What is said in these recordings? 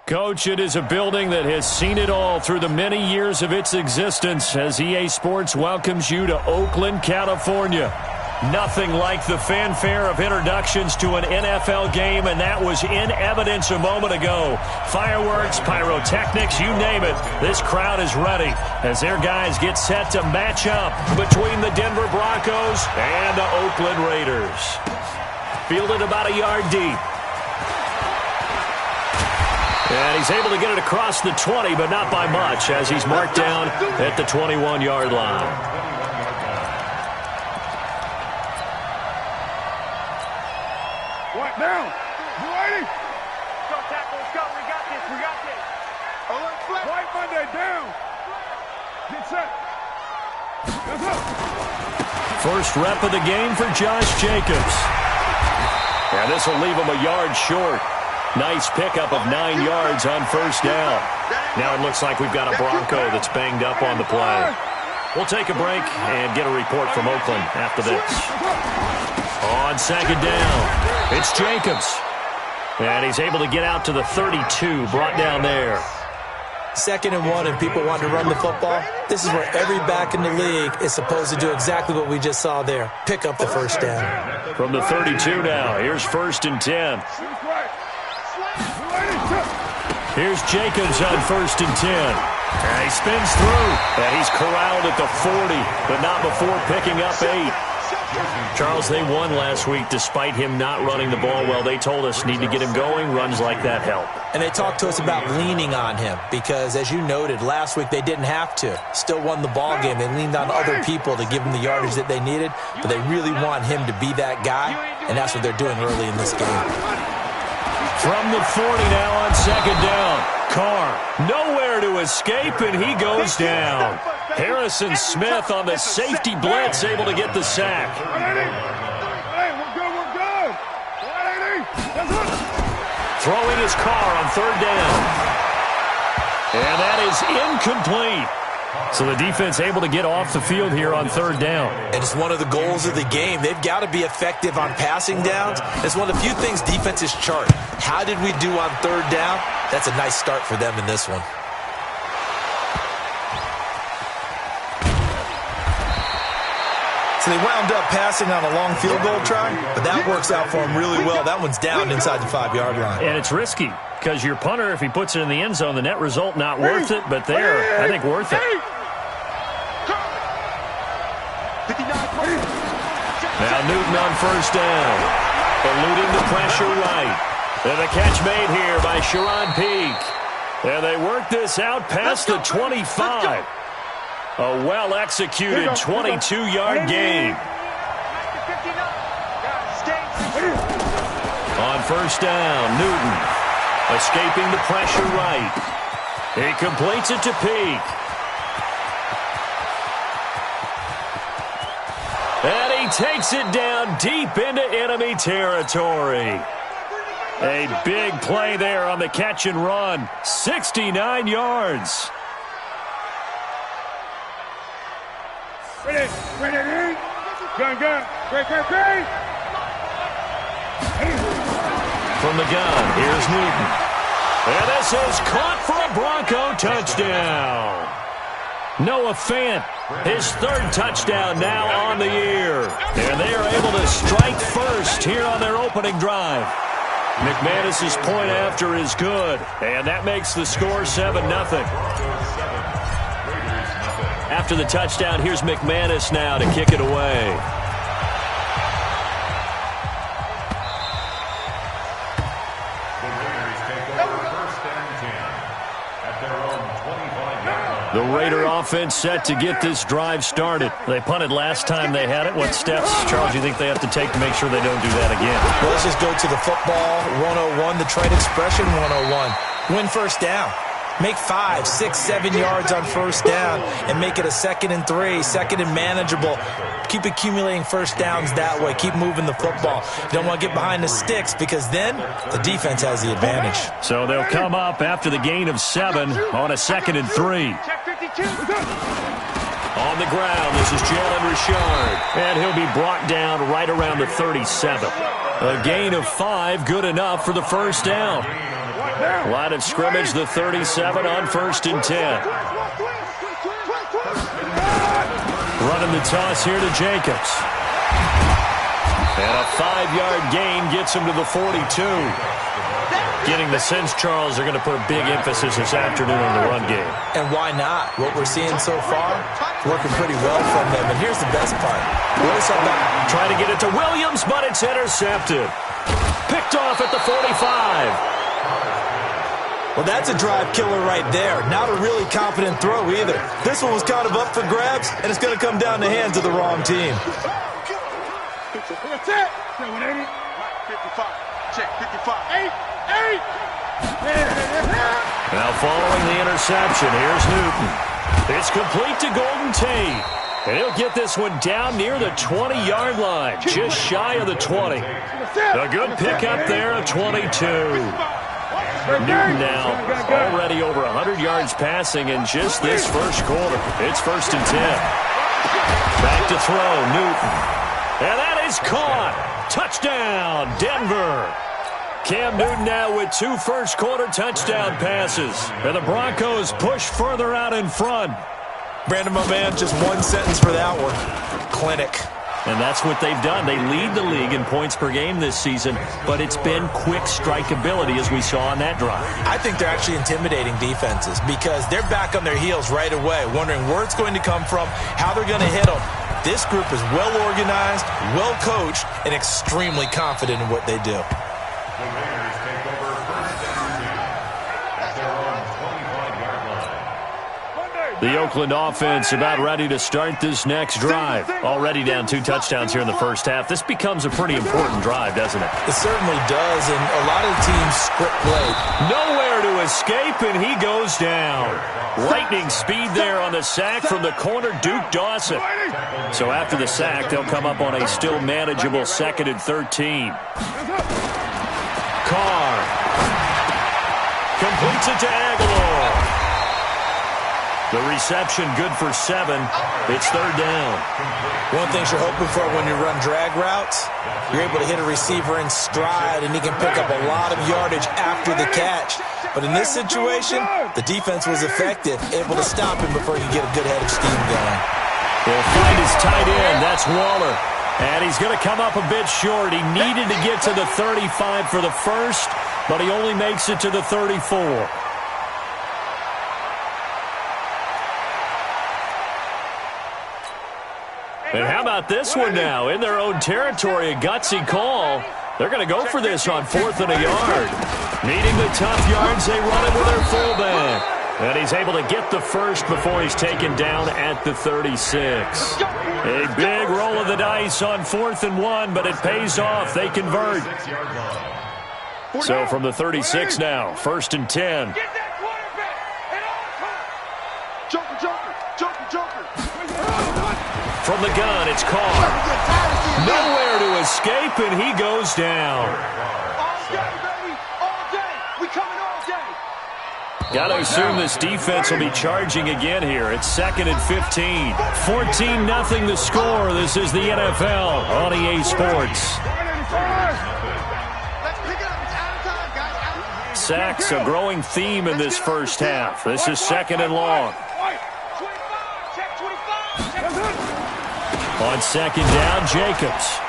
Coach, it is a building that has seen it all through the many years of its existence as EA Sports welcomes you to Oakland, California. Nothing like the fanfare of introductions to an NFL game, and that was in evidence a moment ago. Fireworks, pyrotechnics, you name it. This crowd is ready as their guys get set to match up between the Denver Broncos and the Oakland Raiders. Fielded about a yard deep. And he's able to get it across the 20, but not by much, as he's marked down at the 21-yard line. What now? You ready? Go, tackle. Let's go. We got this. We got this. Oh, let's flip. White Monday down. Get set. Let's go. First rep of the game for Josh Jacobs. And this will leave him a yard short. Nice pickup of 9 yards on first down. Now it looks like we've got a Bronco that's banged up on the play. We'll take a break and get a report from Oakland after this. On second down, it's Jacobs. And he's able to get out to the 32, brought down there. 2nd and 1 and people want to run the football. This is where every back in the league is supposed to do exactly what we just saw there. Pick up the first down. From the 32 now, here's 1st and 10. Here's Jacobs on 1st and 10. And he spins through. And he's corralled at the 40, but not before picking up 8. Charles, they won last week despite him not running the ball well. They told us need to get him going. Runs like that help. And they talked to us about leaning on him because, as you noted, last week they didn't have to. Still won the ball game. They leaned on other people to give them the yardage that they needed, but they really want him to be that guy, and that's what they're doing early in this game. From the 40 now on second down. Carr nowhere to escape, and he goes down. Harrison Smith on the safety blitz, able to get the sack. Hey, we're good, we're good. Throwing his Carr on 3rd down. And that is incomplete. So the defense able to get off the field here on 3rd down. And it's one of the goals of the game. They've got to be effective on passing downs. It's one of the few things defenses chart. How did we do on 3rd down? That's a nice start for them in this one. So they wound up passing on a long field goal try, but that works out for them really well. That one's down inside the 5-yard line. And it's risky because your punter, if he puts it in the end zone, the net result not worth it, but there, I think worth it. Now Newton on 1st down, eluding the pressure right. And the catch made here by Sharon Peak. And they work this out past the 25. A well-executed 22-yard gain. On 1st down, Newton escaping the pressure right. He completes it to Peak. And he takes it down deep into enemy territory. A big play there on the catch and run. 69 yards. Ready, ready, gun, great. From the gun, here's Newton. And this is caught for a Bronco touchdown. Noah Fant, his 3rd touchdown now on the year. And they are able to strike first here on their opening drive. McManus's point after is good, and that makes the score 7-0. After the touchdown, here's McManus now to kick it away. The Raider offense set to get this drive started. They punted last time they had it. What steps, Charles, do you think they have to take to make sure they don't do that again? Well, let's just go to the football 101, the trade expression 101. Win 1st down. Make 5, 6, 7 yards on 1st down and make it a 2nd and 3, 2nd and manageable. Keep accumulating 1st downs that way. Keep moving the football. You don't want to get behind the sticks because then the defense has the advantage. So they'll come up after the gain of 7 on a 2nd and 3. On the ground, this is Jalen Richard. And he'll be brought down right around the 37. A gain of 5, good enough for the 1st down. Line of scrimmage, the 37 on 1st and 10. Running the toss here to Jacobs. And a 5-yard gain gets him to the 42. Getting the sense, Charles, they're going to put a big emphasis this afternoon on the run game. And why not? What we're seeing so far, working pretty well from them. And here's the best part. Trying to get it to Williams, but it's intercepted. Picked off at the 45. Well, that's a drive killer right there. Not a really confident throw either. This one was kind of up for grabs, and it's going to come down the hands of the wrong team. That's it. 55. Check 55. 8. Now following the interception, here's Newton. It's complete to Golden Tate. And he'll get this one down near the 20-yard line, just shy of the 20. A good pickup there at 22. Newton now already over 100 yards passing in just this first quarter. It's 1st and 10. Back to throw, Newton. And that is caught. Touchdown, Denver. Cam Newton now with 2 first-quarter touchdown passes. And the Broncos push further out in front. Brandon, my man, just one sentence for that one. Clinic. And that's what they've done. They lead the league in points per game this season, but it's been quick strikeability as we saw on that drive. I think they're actually intimidating defenses because they're back on their heels right away, wondering where it's going to come from, how they're going to hit them. This group is well organized, well coached, and extremely confident in what they do. The Oakland offense about ready to start this next drive. Already down 2 touchdowns here in the first half. This becomes a pretty important drive, doesn't it? It certainly does, and a lot of teams script play. Nowhere to escape, and he goes down. Lightning speed there on the sack from the corner, Duke Dawson. So after the sack, they'll come up on a still manageable 2nd and 13. Carr completes it to Aguilar. The reception good for 7. It's 3rd down. One thing you're hoping for when you run drag routes, you're able to hit a receiver in stride, and he can pick up a lot of yardage after the catch. But in this situation, the defense was effective, able to stop him before he could get a good head of steam going. He'll find his tight end. That's Waller. And he's going to come up a bit short. He needed to get to the 35 for the first, but he only makes it to the 34. And how about this one now? In their own territory, a gutsy call. They're going to go for this on 4th and a yard. Needing the tough yards, they run it with their fullback. And he's able to get the first before he's taken down at the 36. A big roll of the dice on 4th and 1, but it pays off. They convert. So from the 36 now, 1st and 10. From the gun, it's Carr. Nowhere to escape, and he goes down. Got to assume this defense will be charging again here. It's 2nd and 15. 14-0 the score. This is the NFL on EA Sports. Sacks, a growing theme in this first half. This is 2nd and long. On 2nd down, Jacobs.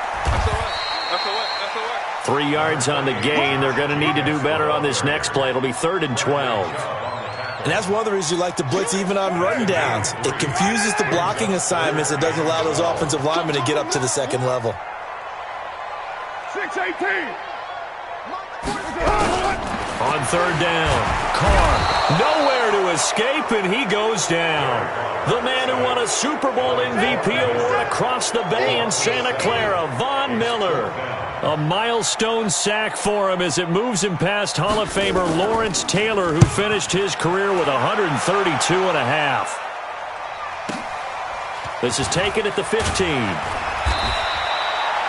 3 yards on the gain. They're going to need to do better on this next play. It'll be 3rd and 12. And that's one of the reasons you like to blitz even on run downs. It confuses the blocking assignments. It doesn't allow those offensive linemen to get up to the 2nd level. 6-18. On 3rd down, Carr. Nowhere to escape, and he goes down. The man who won a Super Bowl MVP award across the bay in Santa Clara, Von Miller. A milestone sack for him as it moves him past Hall of Famer Lawrence Taylor, who finished his career with 132.5. This is taken at the 15.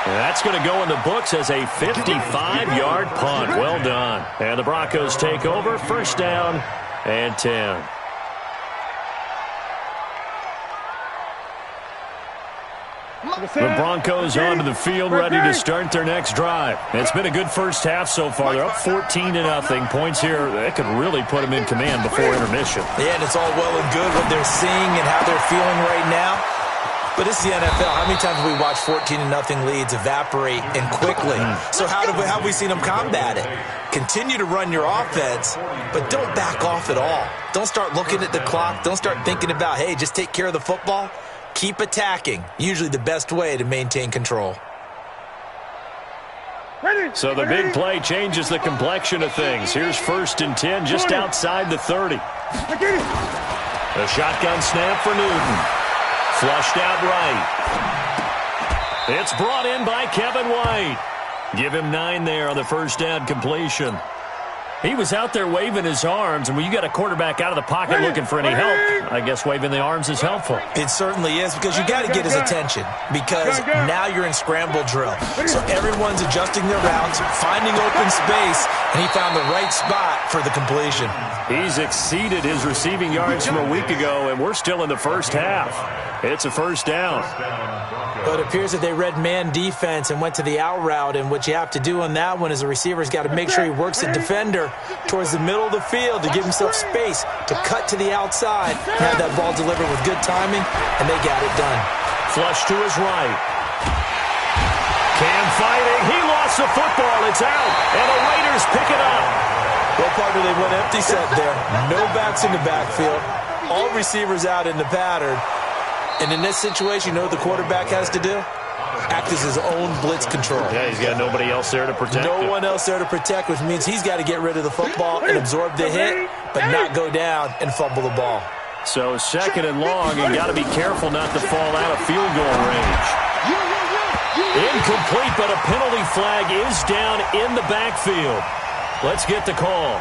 That's going to go in the books as a 55-yard punt. Well done. And the Broncos take over, 1st down and 10. The Broncos onto the field, ready to start their next drive. It's been a good first half so far. They're up 14-0. Points here, that could really put them in command before intermission. Yeah, and it's all well and good what they're seeing and how they're feeling right now. But it's the NFL. How many times have we watched 14-0 leads evaporate and quickly? So how have we seen them combat it? Continue to run your offense, but don't back off at all. Don't start looking at the clock. Don't start thinking about, hey, just take care of the football. Keep attacking. Usually the best way to maintain control. So the big play changes the complexion of things. Here's 1st and 10 just outside the 30. A shotgun snap for Newton. Flushed out right. It's brought in by Kevin White. Give him 9 there on the first down completion. He was out there waving his arms, and when you got a quarterback out of the pocket looking for any help, I guess waving the arms is helpful. It certainly is, because you got to get his attention, because now you're in scramble drill. So everyone's adjusting their routes, finding open space, and he found the right spot for the completion. He's exceeded his receiving yards from a week ago, and we're still in the first half. It's a first down. But it appears that they read man defense and went to the out route, and what you have to do on that one is the receiver's got to make sure he works the defender towards the middle of the field to give himself space to cut to the outside and have that ball delivered with good timing, and they got it done. Flush to his right. Cam fighting. He lost the football. It's out, and the Raiders pick it up. Well, partner, they went empty set there. No backs in the backfield. All receivers out in the pattern. And in this situation, you know what the quarterback has to do? Act as his own blitz control. Yeah, he's got nobody else there to protect him. No one else there to protect, which means he's got to get rid of the football and absorb the hit, but not go down and fumble the ball. So 2nd and long, and got to be careful not to fall out of field goal range. Incomplete, but a penalty flag is down in the backfield. Let's get the call.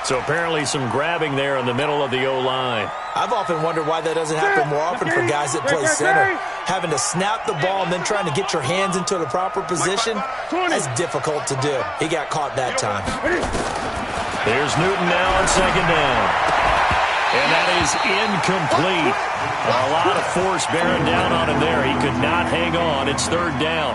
So apparently some grabbing there in the middle of the O-line. I've often wondered why that doesn't happen more often for guys that play center. Having to snap the ball and then trying to get your hands into the proper position, that's difficult to do. He got caught that time. There's Newton now on 2nd down. And that is incomplete. A lot of force bearing down on him there. He could not hang on. It's 3rd down.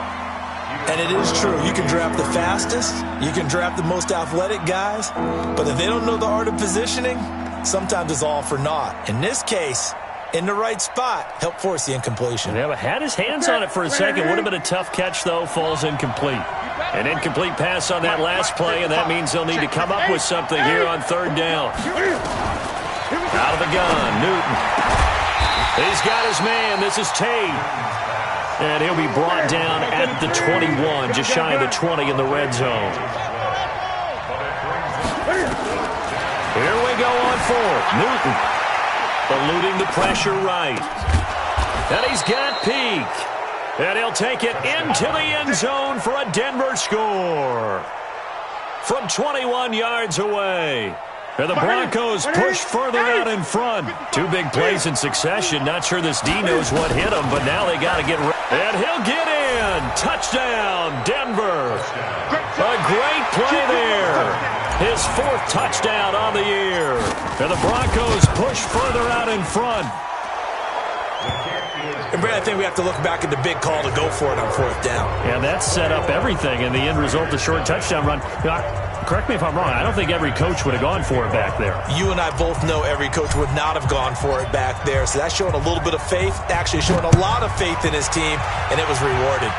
And it is true. You can draft the fastest. You can draft the most athletic guys. But if they don't know the art of positioning, sometimes it's all for naught. In this case, in the right spot, help force the incompletion. Yeah, but had his hands on it for a second. Would have been a tough catch, though. Falls incomplete. An incomplete pass on that last play, and that means they'll need to come up with something here on 3rd down. Out of the gun, Newton. He's got his man. This is Tate. And he'll be brought down at the 21, just shy of the 20 in the red zone. Here we go on 4th. Newton eluding the pressure right. And he's got Peak. And he'll take it into the end zone for a Denver score. From 21 yards away. And the Broncos push further out in front. 2 big plays in succession. Not sure this D knows what hit him, but now they got to get ready. And he'll get in. Touchdown, Denver. A great play there. His 4th touchdown on the year. And the Broncos push further out in front. And Brad, I think we have to look back at the big call to go for it on 4th down. Yeah, that set up everything, and the end result, the short touchdown run. Correct me if I'm wrong. I don't think every coach would have gone for it back there. You and I both know every coach would not have gone for it back there. So that's showing a little bit of faith, actually showing a lot of faith in his team, and it was rewarded.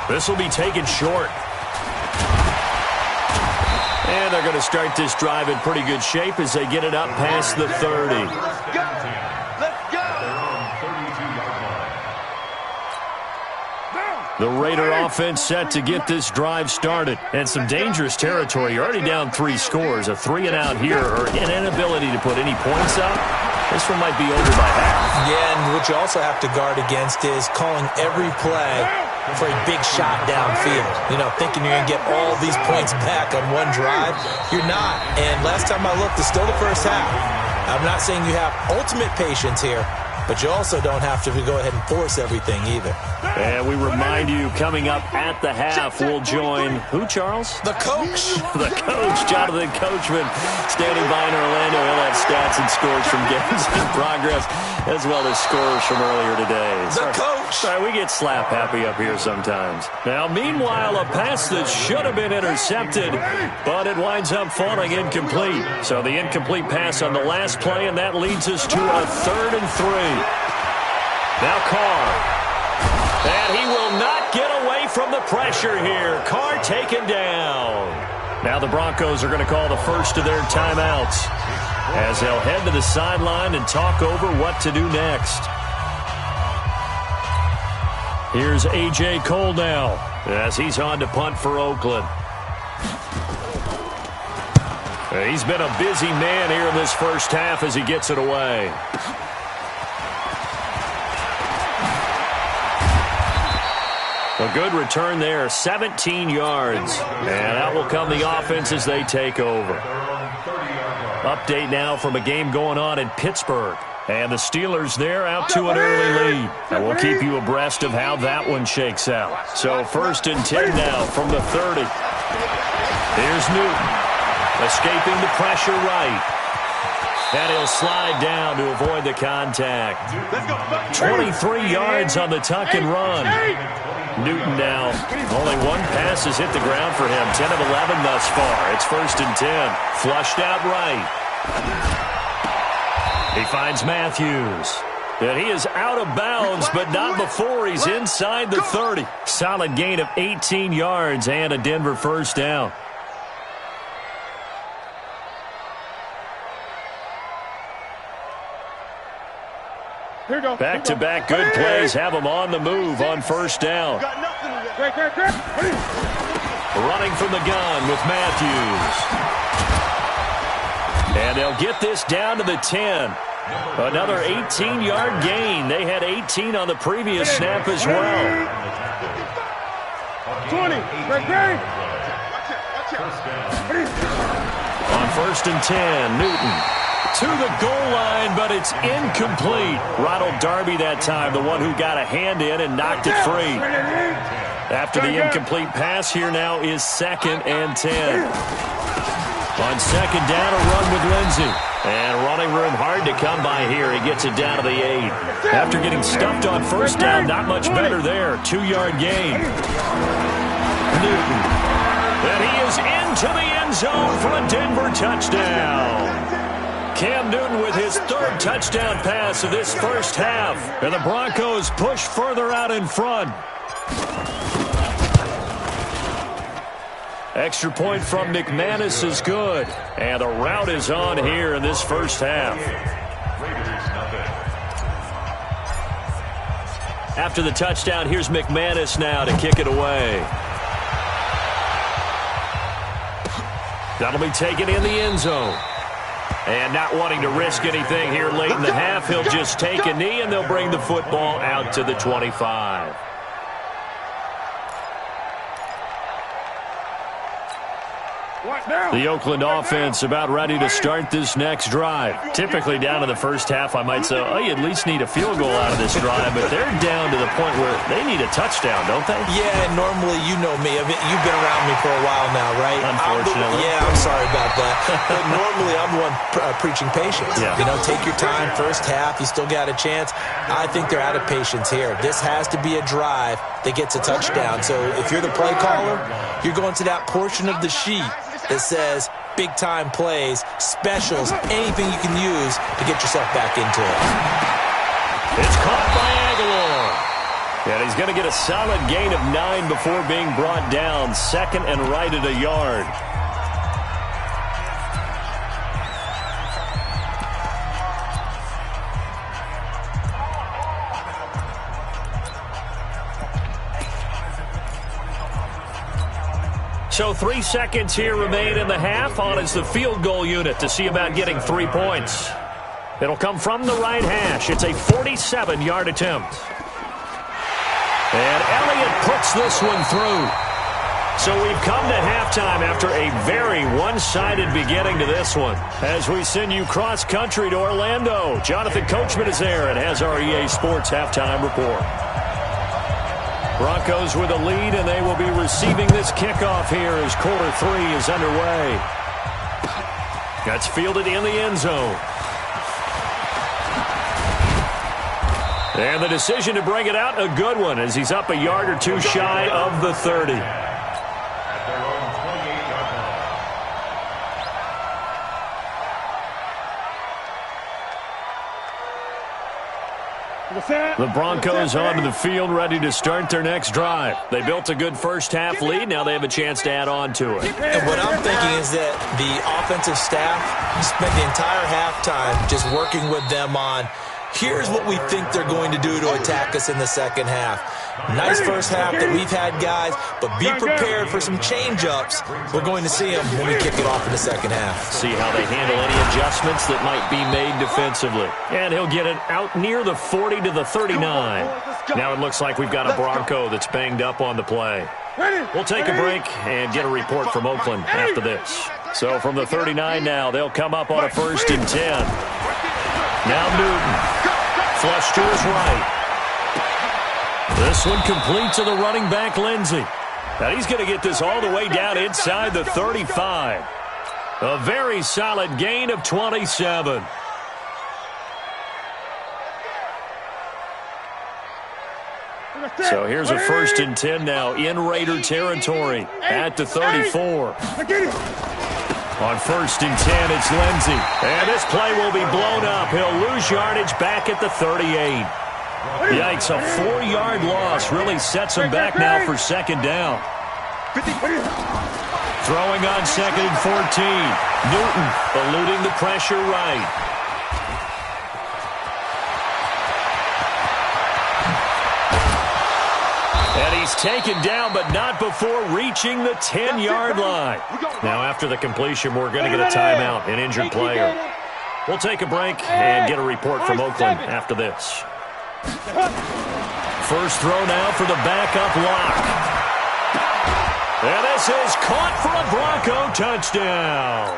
This will be taken short. And they're going to start this drive in pretty good shape as they get it up past the 30. The Raider offense set to get this drive started. And some dangerous territory. You're already down 3 scores. A 3-and-out here, or an inability to put any points up. This one might be over by half. Yeah, and what you also have to guard against is calling every play for a big shot downfield. You know, thinking you're going to get all these points back on one drive. You're not. And last time I looked, it's still the first half. I'm not saying you have ultimate patience here, but you also don't have to go ahead and force everything either. And we remind you, coming up at the half, we'll join who, Charles? The coach. The coach, Jonathan Coachman, standing by in Orlando. He'll have stats and scores from games in progress, as well as scores from earlier today. The coach. Sorry, we get slap happy up here sometimes. Now, meanwhile, a pass that should have been intercepted, but it winds up falling incomplete. So the incomplete pass on the last play, and that leads us to a 3rd and 3. Now Carr. And he will not get away from the pressure here. Carr taken down. Now the Broncos are going to call the first of their timeouts as they'll head to the sideline and talk over what to do next. Here's A.J. Cole now as he's on to punt for Oakland. He's been a busy man here in this first half as he gets it away. A good return there, 17 yards. And out will come the offense as they take over. Update now from a game going on in Pittsburgh. And the Steelers there out to an early lead. And we'll keep you abreast of how that one shakes out. So 1st and 10 now from the 30. Here's Newton. Escaping the pressure right. And he'll slide down to avoid the contact. 23 yards on the tuck and run. Newton now, only one pass has hit the ground for him. 10 of 11 thus far. It's 1st and 10. Flushed out right. He finds Matthews. And he is out of bounds, but not before he's inside the 30. Solid gain of 18 yards and a Denver first down. Back-to-back good plays have him on the move on first down. Running from the gun with Matthews. And they'll get this down to the 10. Another 18-yard gain. They had 18 on the previous snap as well. 20. On 1st and 10, Newton. To the goal line, but it's incomplete. Ronald Darby that time, the one who got a hand in and knocked it free. After the incomplete pass, here now is 2nd and 10. On 2nd down, a run with Lindsey. And running room hard to come by here. He gets it down to the 8. After getting stuffed on first down, not much better there. 2-yard gain. Newton. And he is into the end zone for a Denver touchdown. Cam Newton with his 3rd touchdown pass of this first half. And the Broncos push further out in front. Extra point from McManus is good. And the route is on here in this first half. After the touchdown, here's McManus now to kick it away. That'll be taken in the end zone. And not wanting to risk anything here late in the half, he'll just take a knee, and they'll bring the football out to the 25. The Oakland offense about ready to start this next drive. Typically down in the first half, I might say, oh, you at least need a field goal out of this drive, but they're down to the point where they need a touchdown, don't they? Yeah, and normally, you know me. You've been around me for a while now, right? Unfortunately. I'm sorry about that. But normally, I'm the one preaching patience. Yeah. You know, take your time, first half, you still got a chance. I think they're out of patience here. This has to be a drive that gets a touchdown. So if you're the play caller, you're going to that portion of the sheet that says big-time plays, specials, anything you can use to get yourself back into it. It's caught by Aguilar. And he's going to get a solid gain of 9 before being brought down. 2nd and right at a yard. So 3 seconds here remain in the half. On is the field goal unit to see about getting 3 points. It'll come from the right hash. It's a 47-yard attempt. And Elliott puts this one through. So we've come to halftime after a very one-sided beginning to this one. As we send you cross-country to Orlando, Jonathan Coachman is there and has our EA Sports halftime report. Broncos with a lead, and they will be receiving this kickoff here as quarter 3 is underway. That's fielded in the end zone. And the decision to bring it out, a good one, as he's up a yard or two shy of the 30. The Broncos onto the field, ready to start their next drive. They built a good first-half lead. Now they have a chance to add on to it. And what I'm thinking is that the offensive staff spent the entire halftime just working with them on, here's what we think they're going to do to attack us in the second half. Nice first half that we've had, guys, but be prepared for some change-ups. We're going to see them when we kick it off in the second half. See how they handle any adjustments that might be made defensively. And he'll get it out near the 40 to the 39. Now it looks like we've got a Bronco that's banged up on the play. We'll take a break and get a report from Oakland after this. So from the 39 now, they'll come up on a 1st and 10. Now Newton. Flush to his right. This one complete to the running back, Lindsey. Now he's going to get this all the way down inside the 35. A very solid gain of 27. So here's a 1st and 10 now in Raider territory at the 34. On 1st and 10, it's Lindsey. And this play will be blown up. He'll lose yardage back at the 38. Yikes, a 4-yard loss really sets him back now for 2nd down. Throwing on 2nd and 14. Newton eluding the pressure right. And he's taken down, but not before reaching the 10-yard line. Now after the completion, we're going to get a timeout, an injured player. We'll take a break and get a report from Oakland after this. First throw now for the backup lock. And this is caught for a Bronco touchdown.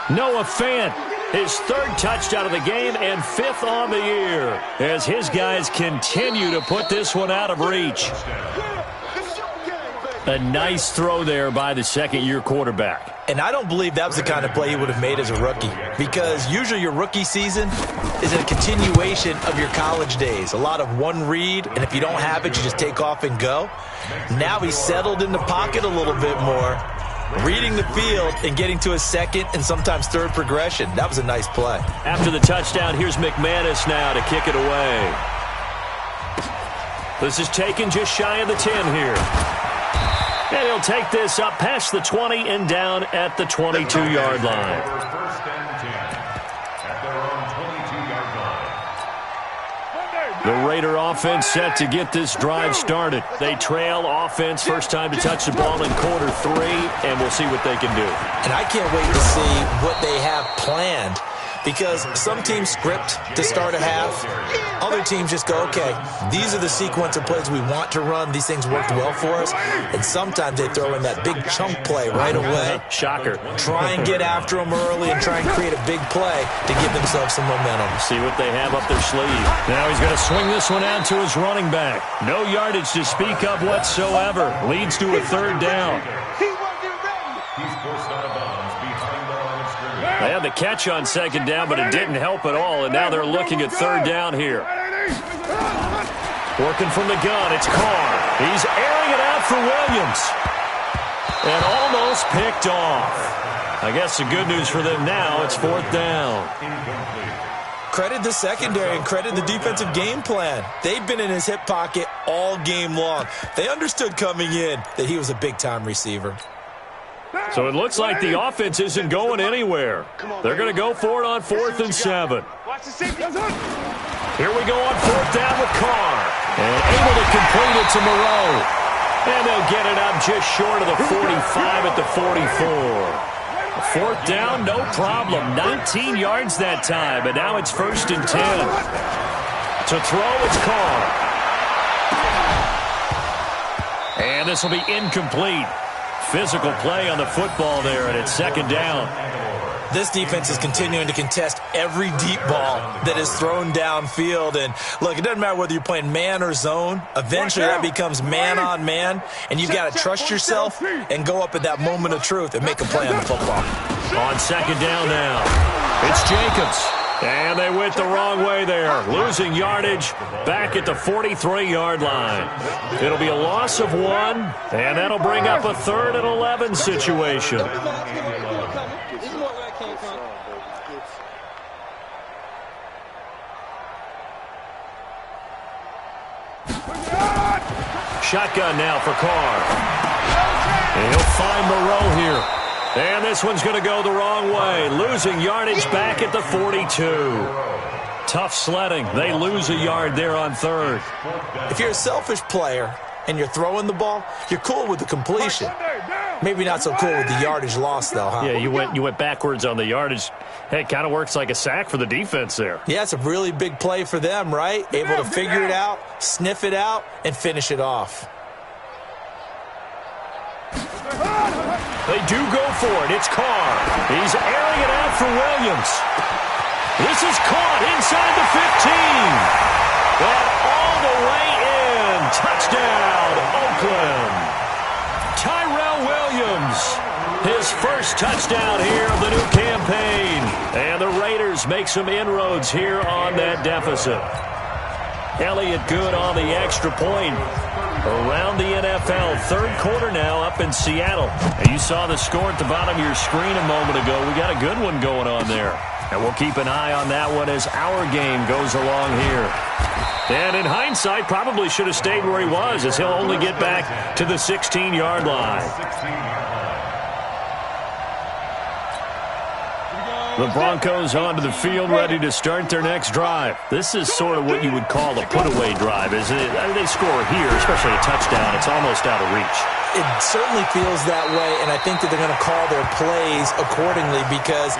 Noah Fant, his 3rd touchdown of the game and 5th on the year, as his guys continue to put this one out of reach. A nice throw there by the 2nd-year quarterback. And I don't believe that was the kind of play he would have made as a rookie, because usually your rookie season is a continuation of your college days. A lot of one read, and if you don't have it, you just take off and go. Now he's settled in the pocket a little bit more, reading the field and getting to a 2nd and sometimes 3rd progression. That was a nice play. After the touchdown, here's McManus now to kick it away. This is taken just shy of the 10 here. And he'll take this up past the 20 and down at the 22-yard line. The Raider offense set to get this drive started. They trail offense, first time to touch the ball in quarter 3, and we'll see what they can do. And I can't wait to see what they have planned, because some teams script to start a half. Other teams just go, okay, these are the sequence of plays we want to run. These things worked well for us. And sometimes they throw in that big chunk play right away. Shocker. Try and get after them early and try and create a big play to give themselves some momentum. See what they have up their sleeve. Now he's going to swing this one out to his running back. No yardage to speak of whatsoever. Leads to a 3rd down. They had the catch on 2nd down, but it didn't help at all, and now they're looking at 3rd down here. Working from the gun, it's Carr. He's airing it out for Williams. And almost picked off. I guess the good news for them now, it's 4th down. Credit the secondary and credit the defensive game plan. They've been in his hip pocket all game long. They understood coming in that he was a big-time receiver. So it looks like the offense isn't going anywhere. They're going to go for it on 4th and 7. Here we go on 4th down with Carr. And able to complete it to Moreau. And they'll get it up just short of the 45 at the 44. 4th down, no problem. 19 yards that time. And now it's 1st and 10. To throw, it's Carr. And this will be incomplete. Physical play on the football there, and it's second down. This defense is continuing to contest every deep ball that is thrown downfield. And, look, it doesn't matter whether you're playing man or zone. Eventually that becomes man on man, and you've got to trust yourself and go up at that moment of truth and make a play on the football. On second down now, it's Jacobs. And they went the wrong way there, losing yardage back at the 43-yard line. It'll be a loss of 1, and that'll bring up a 3rd and 11 situation. Shotgun now for Carr. And he'll find Moreau here. And this one's going to go the wrong way, losing yardage back at the 42. Tough sledding. They lose a yard there on 3rd. If you're a selfish player and you're throwing the ball, you're cool with the completion. Maybe not so cool with the yardage loss, though, huh? Yeah, you went backwards on the yardage. Hey, it kind of works like a sack for the defense there. Yeah, it's a really big play for them, right? Able to figure it out, sniff it out, and finish it off. They do go for it. It's Carr. He's airing it out for Williams. This is caught inside the 15. And all the way in. Touchdown, Oakland. Tyrell Williams. His first touchdown here of the new campaign. And the Raiders make some inroads here on that deficit. Elliott good on the extra point. Around the NFL, 3rd quarter now up in Seattle. And you saw the score at the bottom of your screen a moment ago. We got a good one going on there. And we'll keep an eye on that one as our game goes along here. And in hindsight, probably should have stayed where he was, as he'll only get back to the 16-yard line. The Broncos onto the field, ready to start their next drive. This is sort of what you would call a put-away drive, isn't it? I mean, they score here, especially a touchdown. It's almost out of reach. It certainly feels that way, and I think that they're going to call their plays accordingly, because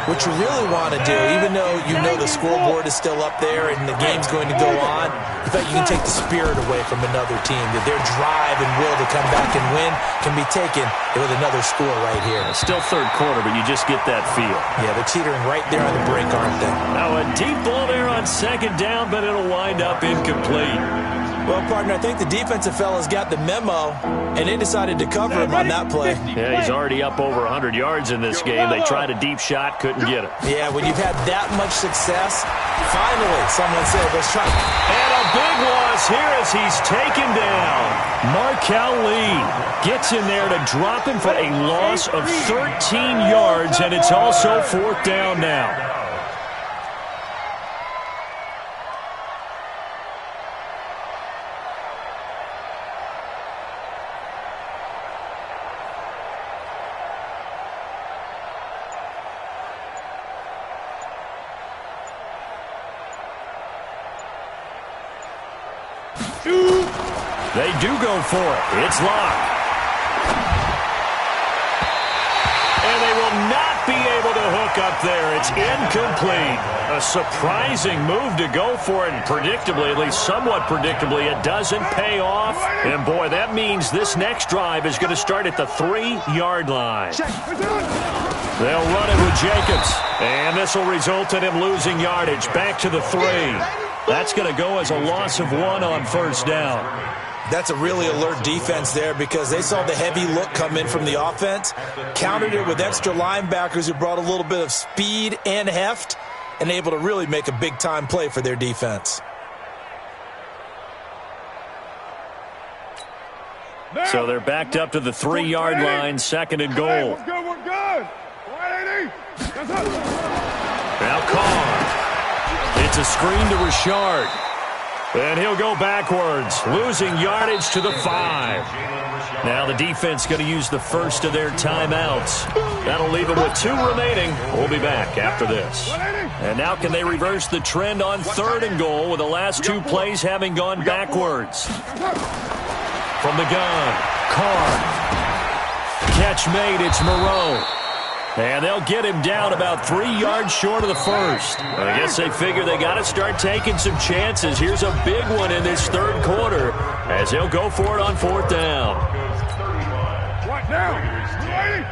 what you really want to do, even though you know the scoreboard is still up there and the game's going to go on, in fact, you can take the spirit away from another team, that their drive and will to come back and win can be taken with another score right here. Still 3rd quarter, but you just get that feel. Yeah, they're teetering right there on the brink, aren't they? Now a deep ball there on second down, but it'll wind up incomplete. Well, partner, I think the defensive fellas got the memo, and they decided to cover him on that play. Yeah, he's already up over 100 yards in this game. They tried a deep shot, couldn't get it. Yeah, when you've had that much success, finally someone said, let's try. And a big loss here as he's taken down. Markel Lee gets in there to drop him for a loss of 13 yards, and it's also 4th down now. They do go for it. It's locked. And they will not be able to hook up there. It's incomplete. A surprising move to go for it. And predictably, at least somewhat predictably, it doesn't pay off. And, boy, that means this next drive is going to start at the 3-yard line. They'll run it with Jacobs. And this will result in him losing yardage back to the 3. That's going to go as a loss of 1 on 1st down. That's a really alert defense there, because they saw the heavy look come in from the offense, countered it with extra linebackers who brought a little bit of speed and heft, and able to really make a big-time play for their defense. So they're backed up to the 3-yard line, 2nd and goal. We're good. Now Carr. It's a screen to Richard. And he'll go backwards, losing yardage to the 5. Now the defense going to use the first of their timeouts. That'll leave them with 2 remaining. We'll be back after this. And now can they reverse the trend on 3rd and goal with the last 2 plays having gone backwards? From the gun, Carr. Catch made, it's Moreau. And they'll get him down about 3 yards short of the first. I guess they figure they got to start taking some chances. Here's a big one in this 3rd quarter as they'll go for it on 4th down. What now? You ready?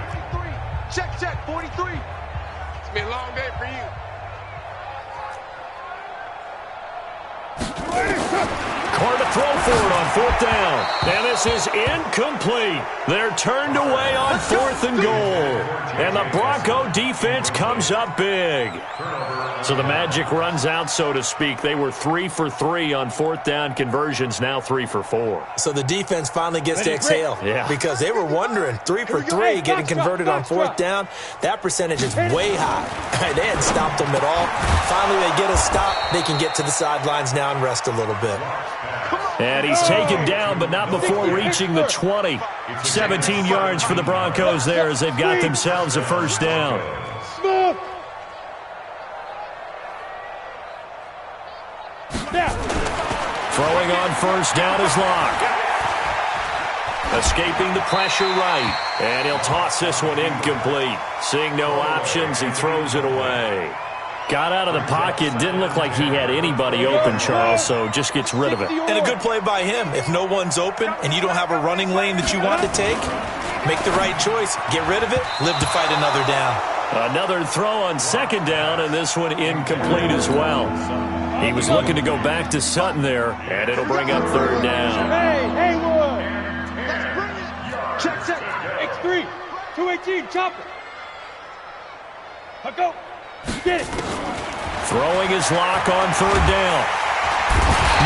Check, 43. It's been a long day for you. Carr to throw for it on 4th down. And this is incomplete. They're turned away on 4th and goal. And the Bronco defense comes up big. So the magic runs out, so to speak. They were 3 for 3 on 4th down conversions, now 3 for 4. So the defense finally gets to exhale. Yeah. Because they were wondering, 3 for 3 getting converted on 4th down. That percentage is way high. They hadn't stopped them at all. Finally, they get a stop. They can get to the sidelines now and rest a little bit. And he's taken down, but not before reaching the 20. 17 yards for the Broncos there as they've got themselves a first down. Throwing on first down is Locke. Escaping the pressure right. And he'll toss this one incomplete. Seeing no options, he throws it away. Got out of the pocket. Didn't look like he had anybody open, Charles, so just gets rid of it. And a good play by him. If no one's open and you don't have a running lane that you want to take, make the right choice. Get rid of it. Live to fight another down. Another throw on 2nd down, and this one incomplete as well. He was looking to go back to Sutton there, and it'll bring up 3rd down. Hey, Wood. Check. X3. 218, chop it. Go. Get it. Throwing his Lock on 3rd down.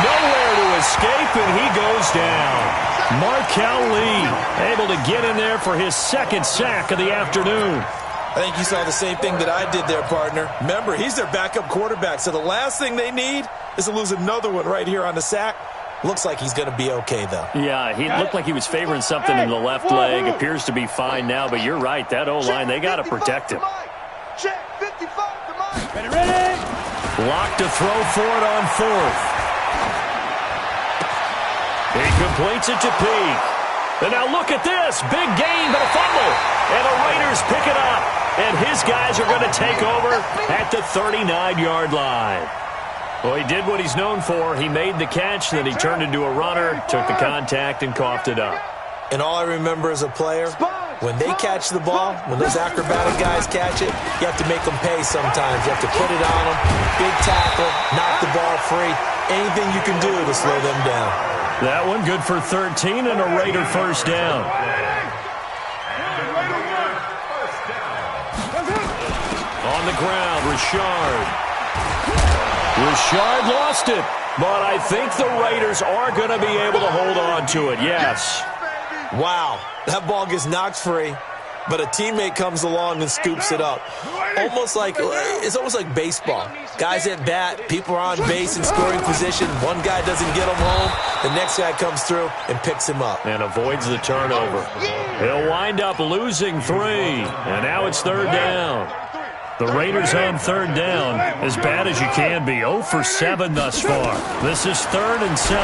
Nowhere to escape, and he goes down. Markel Lee able to get in there for his 2nd sack of the afternoon. I think you saw the same thing that I did there, partner. Remember, he's their backup quarterback, so the last thing they need is to lose another one right here on the sack. Looks like he's going to be okay, though. Yeah, he looked like he was favoring something in the left leg. Appears to be fine now, but you're right. That O-line, they got to protect him. Check 55 to Mike. Ready? Lock to throw for it on 4th. He completes it to Peak. And now look at this. Big gain, but a fumble. And the Raiders pick it up. And his guys are going to take over at the 39-yard line. Well, he did what he's known for. He made the catch, then he turned into a runner, took the contact, and coughed it up. And all I remember as a player, when they catch the ball, when those acrobatic guys catch it, you have to make them pay sometimes. You have to put it on them, big tackle, knock the ball free. Anything you can do to slow them down. That one good for 13 and a Raider first down. On the ground, Richard lost it, but I think the Raiders are going to be able to hold on to it, yes. Wow, that ball gets knocked free, but a teammate comes along and scoops it up. It's almost like baseball. Guys at bat, people are on base in scoring position. One guy doesn't get him home, the next guy comes through and picks him up. And avoids the turnover. He'll wind up losing 3, and now it's 3rd down. The Raiders on 3rd down, as bad as you can be. 0 for 7 thus far. This is 3rd and 7.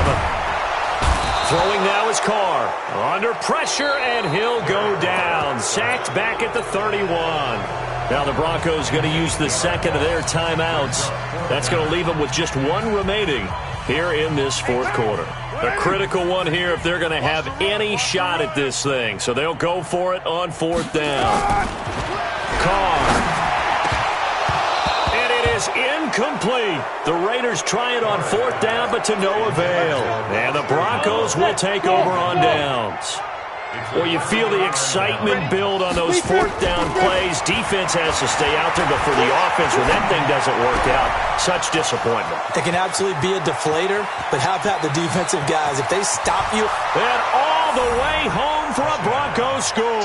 Throwing now is Carr. Under pressure, and he'll go down. Sacked back at the 31. Now the Broncos going to use the second of their timeouts. That's going to leave them with just 1 remaining here in this 4th quarter. A critical one here if they're going to have any shot at this thing. So they'll go for it on 4th down. Carr. Is incomplete. The Raiders try it on 4th down, but to no avail. And the Broncos will take over on downs. Well, you feel the excitement build on those 4th down plays. Defense has to stay out there, but for the offense, when that thing doesn't work out, such disappointment. It can absolutely be a deflator, but how about the defensive guys? If they stop you. And all the way home for a Broncos score.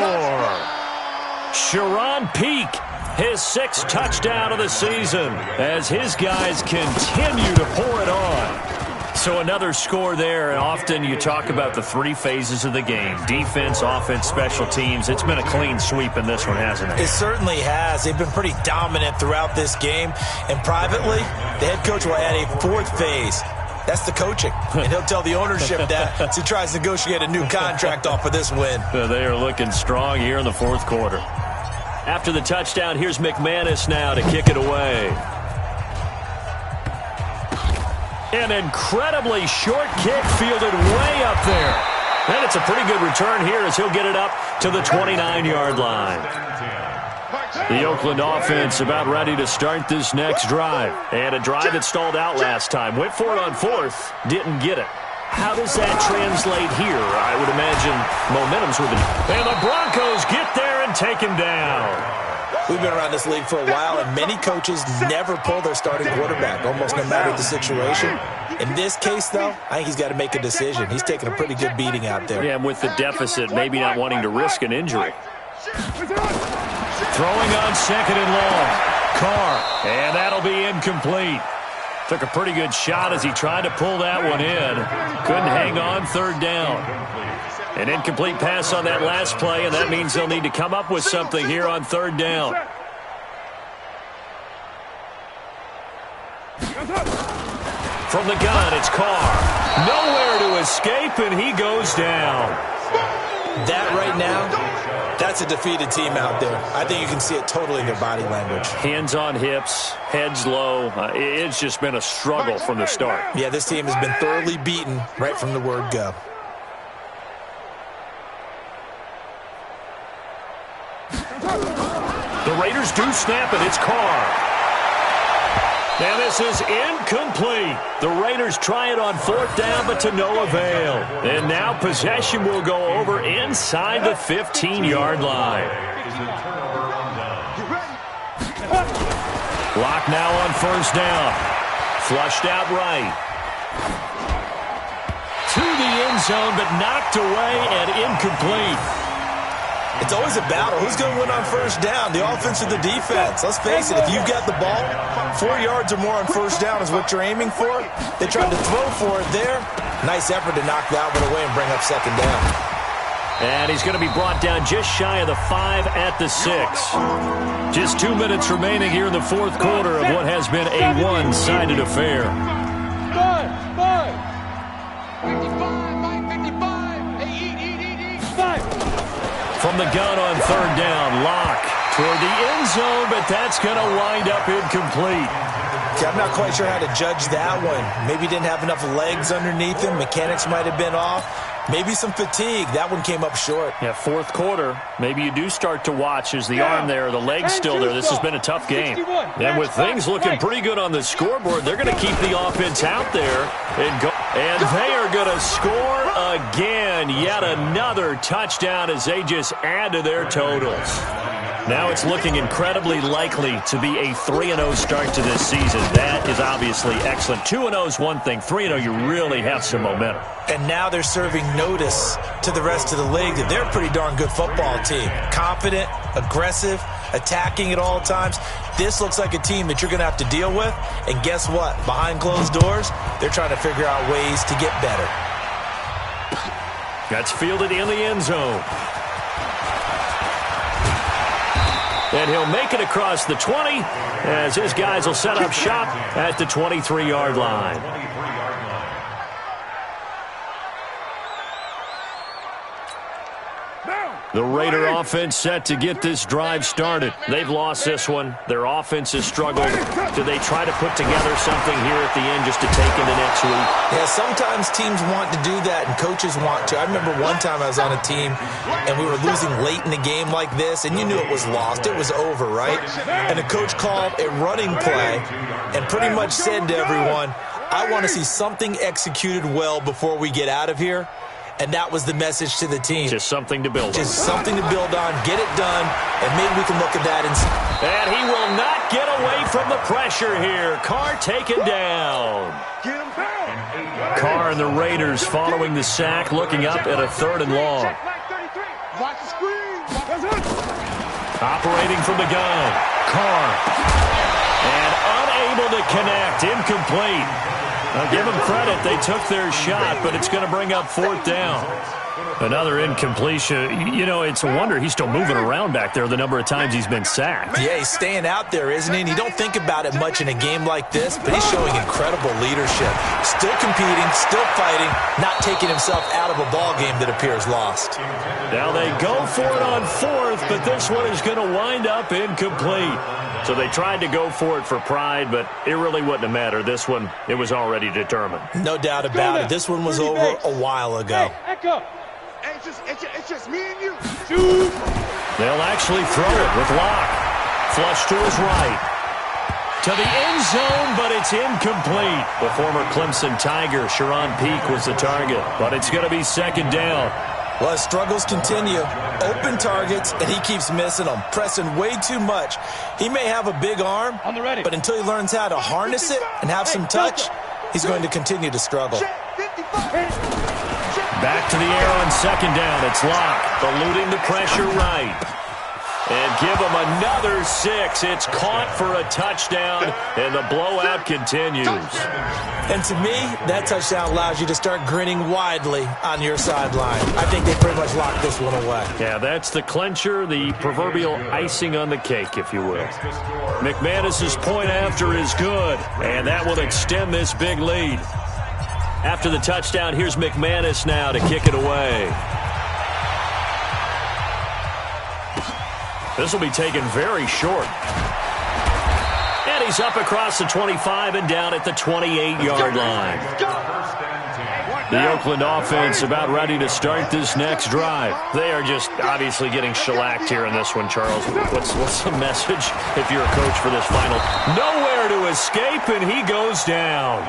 Sharon Peak. His 6th touchdown of the season as his guys continue to pour it on. So another score there, and often you talk about the 3 phases of the game. Defense, offense, special teams. It's been a clean sweep in this one, hasn't it? It certainly has. They've been pretty dominant throughout this game. And privately, the head coach will add a 4th phase. That's the coaching. And he'll tell the ownership that as he tries to negotiate a new contract off of this win. They are looking strong here in the 4th quarter. After the touchdown, here's McManus now to kick it away. An incredibly short kick fielded way up there. And it's a pretty good return here as he'll get it up to the 29-yard line. The Oakland offense about ready to start this next drive. And a drive that stalled out last time. Went for it on fourth, didn't get it. How does that translate here? I would imagine momentum's with it. And the Broncos get there and take him down. We've been around this league for a while, and many coaches never pull their starting quarterback, almost no matter the situation. In this case, though, I think he's got to make a decision. He's taking a pretty good beating out there. Yeah, and with the deficit, maybe not wanting to risk an injury. Throwing on second and long. Carr, and that'll be incomplete. Took a pretty good shot as he tried to pull that one in. Couldn't hang on third down. An incomplete pass on that last play, and that means they'll need to come up with something here on third down. From the gun, it's Carr. Nowhere to escape, and he goes down. That right now, that's a defeated team out there. I think you can see it totally in their body language. Hands on hips, heads low. It's just been a struggle from the start. Yeah, this team has been thoroughly beaten right from the word go. The Raiders do snap it. It's Carr. And this is incomplete. The Raiders try it on fourth down, but to no avail. And now possession will go over inside the 15-yard line. Clock now on first down. Flushed out right. To the end zone, but knocked away and incomplete. It's always a battle. Who's going to win on first down, the offense or the defense? Let's face it, if you've got the ball, 4 yards or more on first down is what you're aiming for. They tried to throw for it there. Nice effort to knock that one away and bring up second down. And he's going to be brought down just shy of the 5 at the 6. Just 2 minutes remaining here in the fourth quarter of what has been a one-sided affair. 55. From the gun on third down, Locke toward the end zone, but that's going to wind up incomplete. Okay, I'm not quite sure how to judge that one. Maybe didn't have enough legs underneath him. Mechanics might have been off. Maybe some fatigue. That one came up short. Yeah, fourth quarter. Maybe you do start to watch as the arm there, the leg's still there. This has been a tough game. And with things looking pretty good on the scoreboard, they're going to keep the offense out there and go. And they are going to score again. Yet another touchdown as they just add to their totals. Now it's looking incredibly likely to be a 3-0 start to this season. That is obviously excellent. 2-0 is one thing. 3-0, you really have some momentum. And now they're serving notice to the rest of the league that they're a pretty darn good football team. Confident, aggressive, attacking at all times. This looks like a team that you're going to have to deal with. And guess what? Behind closed doors, they're trying to figure out ways to get better. That's fielded in the end zone. And he'll make it across the 20 as his guys will set up shop at the 23-yard line. The Raider offense set to get this drive started. They've lost this one. Their offense has struggled. Do they try to put together something here at the end just to take into next week? Yeah, sometimes teams want to do that and coaches want to. I remember one time I was on a team and we were losing late in the game like this, and you knew it was lost. It was over, right? And the coach called a running play and pretty much said to everyone, I want to see something executed well before we get out of here. And that was the message to the team. Just something to build on. Just something to build on, get it done, and maybe we can look at that and see. And he will not get away from the pressure here. Carr taken down. Carr and the Raiders following the sack, looking up at a 3rd and long. Operating from the gun. Carr. And unable to connect. Incomplete. Now, give them credit. They took their shot, but it's going to bring up 4th down. Another incompletion. You know, it's a wonder he's still moving around back there the number of times he's been sacked. Yeah, he's staying out there, isn't he? And you don't think about it much in a game like this, but he's showing incredible leadership. Still competing, still fighting, not taking himself out of a ball game that appears lost. Now they go for it on 4th, but this one is going to wind up incomplete. So they tried to go for it for pride, but it really wouldn't have mattered. This one, it was already determined. No doubt about it. This one was over a while ago. Hey, Echo, Hey, it's just me and you. Shoot. They'll actually throw it with Locke. Flush to his right. To the end zone, but it's incomplete. The former Clemson Tiger, Sharon Peak, was the target, but it's going to be second down. Well, his struggles continue. Open targets, and he keeps missing them, pressing way too much. He may have a big arm, but until he learns how to harness it and have some touch, he's going to continue to struggle. Back to the air on second down. It's Locke, eluding the pressure right. And give him another 6. It's caught for a touchdown, and the blowout continues. And to me, that touchdown allows you to start grinning widely on your sideline. I think they pretty much locked this one away. Yeah, that's the clincher, the proverbial icing on the cake, if you will. McManus's point after is good, and that will extend this big lead. After the touchdown, here's McManus now to kick it away. This will be taken very short. And he's up across the 25 and down at the 28-yard line. The Oakland offense about ready to start this next drive. They are just obviously getting shellacked here in this one, Charles. What's the message if you're a coach for this final? Nowhere to escape, and he goes down.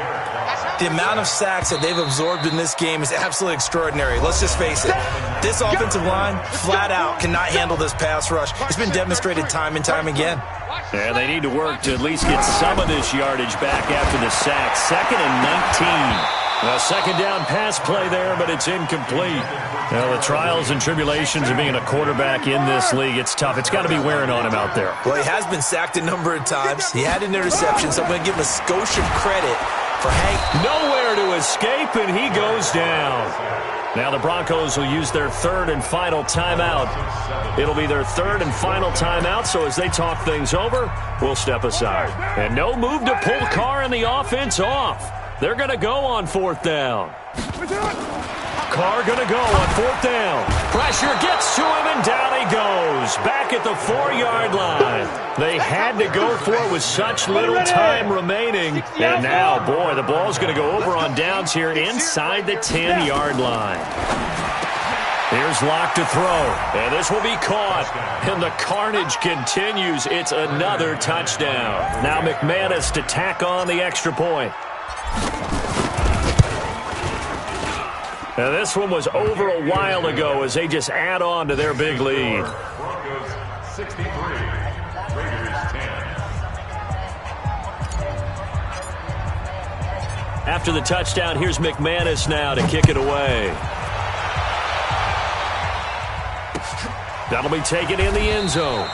The amount of sacks that they've absorbed in this game is absolutely extraordinary. Let's just face it. This offensive line, flat out, cannot handle this pass rush. It's been demonstrated time and time again. And they need to work to at least get some of this yardage back after the sack. 2nd and 19. A second down pass play there, but it's incomplete. Now, the trials and tribulations of being a quarterback in this league, it's tough. It's got to be wearing on him out there. Well, he has been sacked a number of times. He had an interception, so I'm going to give him a skosh of credit for Hank. Nowhere to escape, and he goes down. Now the Broncos will use their third and final timeout. It'll be their third and final timeout, so as they talk things over, we'll step aside. And no move to pull Carr and the offense off. They're going to go on 4th down. Carr going to go on 4th down. Pressure gets to him, and down he goes. Back at the 4-yard line. They had to go for it with such little time remaining. And now, boy, the ball's going to go over on downs here inside the 10-yard line. Here's Locke to throw, and this will be caught. And the carnage continues. It's another touchdown. Now McManus to tack on the extra point. Now this one was over a while ago as they just add on to their big lead. Broncos 63, Raiders 10. After the touchdown, here's McManus now to kick it away. That'll be taken in the end zone.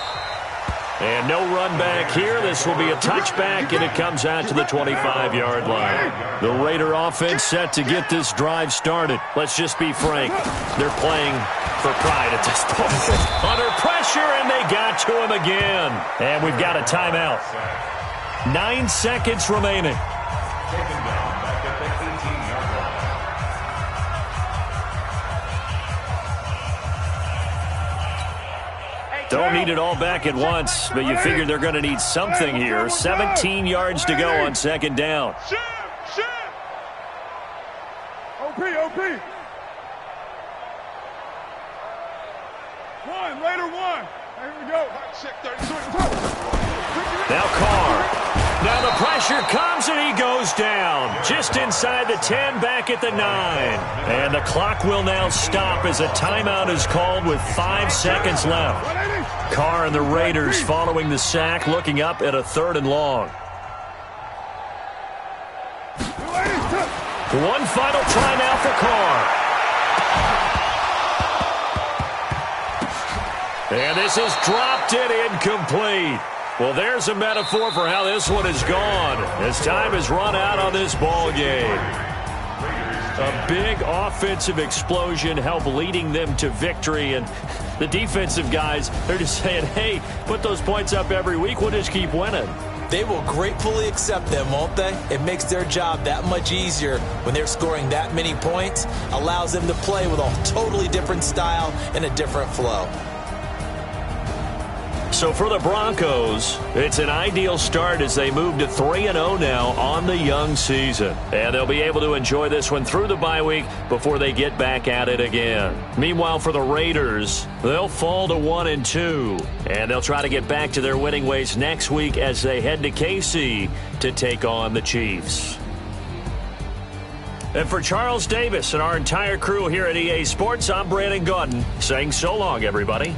And no run back here. This will be a touchback, and it comes out to the 25-yard line. The Raider offense set to get this drive started. Let's just be frank. They're playing for pride at this point. Under pressure, and they got to him again. And we've got a timeout. 9 seconds remaining. Taken down back at the 18-yard line. Don't need it all back at once, but you figure they're going to need something here. 17 yards to go on second down. Shim. OP. Raider one. Here we go. Now Carr. Now the pressure comes, and he goes down. Just inside the 10, back at the 9. And the clock will now stop as a timeout is called with 5 seconds left. Carr and the Raiders following the sack, looking up at a 3rd and long. One final try now for Carr. And this is dropped it incomplete. Well, there's a metaphor for how this one is gone as time has run out on this ball game. A big offensive explosion helped leading them to victory, and the defensive guys, they're just saying, hey, put those points up every week, we'll just keep winning. They will gratefully accept them, won't they? It makes their job that much easier when they're scoring that many points, allows them to play with a totally different style and a different flow. So for the Broncos, it's an ideal start as they move to 3-0 now on the young season. And they'll be able to enjoy this one through the bye week before they get back at it again. Meanwhile, for the Raiders, they'll fall to 1-2. And they'll try to get back to their winning ways next week as they head to KC to take on the Chiefs. And for Charles Davis and our entire crew here at EA Sports, I'm Brandon Gaudin saying so long, everybody.